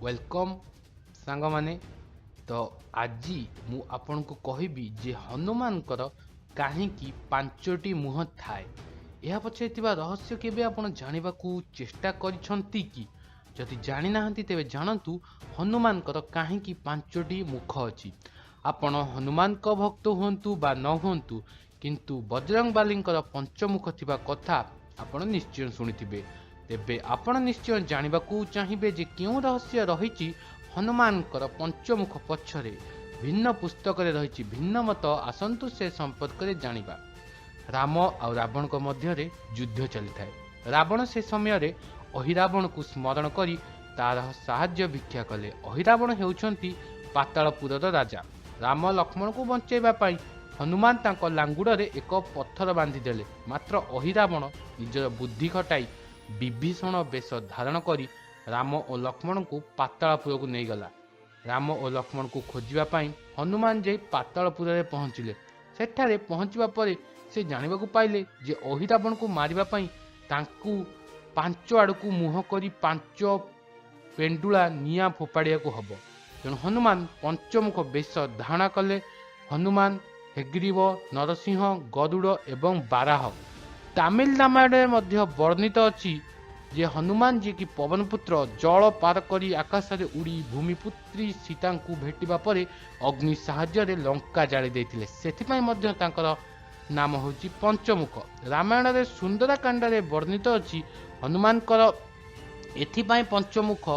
Welcome सांग माने। तो आज मु आपन को कहबी जे हनुमान कहीं पांचटी मुह थाए। यह पछे थिबा रहस्य केबे आपण जानिबा को चेष्टा करिसंती कि? जदि जानि नाहंती तेबे जानतु हनुमान कहीं पांचटी मुख अछि। आपण हनुमान को भक्त हुंतु बा न हुंतु, किंतु बजरंग बाली पंचमुख थिबा कथा आपण निश्चय शुणिथिबे। तेबे आपण निश्चय जानिबाकू चाहिए जे क्यों रहस्य रही हनुमान पंचमुख पछरे। भिन्न पुस्तक रही भिन्न मत, आसतु से संपर्क में जानिबा। राम और रावण को मध्य युद्ध चली थाए। रावण से समय रे अहिरावण को स्मरण करी तार साहाय्य भिक्षा कले। अहिरावण हेउछंती पातालपुर राजा। राम लक्ष्मण को बंचाइबा पाई हनुमान तांको लांगुड़े एक पत्थर बांधी देले। मात्र अहिरावण निजर बुद्धि खटाई विभीषण वेश धारण करी राम और लक्ष्मण को पातालपुर को नहीं गला। राम और लक्ष्मण को खोजापी हनुमान जाई पातालपुर में पहुँचले। सेठारे पहुँचवा पर से जानिबा को पाइले जे अहिरावण को मारिबा पई तांकू पांच आड़ को मुह करी पांच पेंडुला निया फोपाड़िया को हब। तेणु हनुमान पंचमुख वेश धारणा कले। हनुमान, हेग्रीव, नरसिंह, गरुड़ एवं बाराह। तमिल रामायण मध्य वर्णित अछि जे हनुमान जी की पवनपुत्र जल पार करी आकाश रे उड़ी भूमिपुत्री सीता को भेटिबा परे अग्नि साहाय्य लंका जाली देथिले। सेथिपई मध्य तांकर नाम होची पंचमुख। रामायण रे सुंदरकांड रे वर्णित अछि हनुमान एथिपई पंचमुख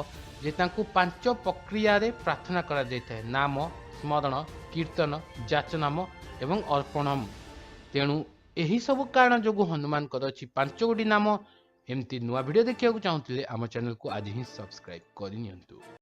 जे तांको पांच प्रक्रिया रे प्रार्थना करा जायथाय। नाम, स्मरण, कीर्तन, जाचनाम एवं अर्पणम। तेणु यही सब कारण जो हनुमान अच्छी पांच गोटी नाम। एमती नुआ वीडियो देखा चाहूँ आम चैनल को आज ही सब्सक्राइब करनी।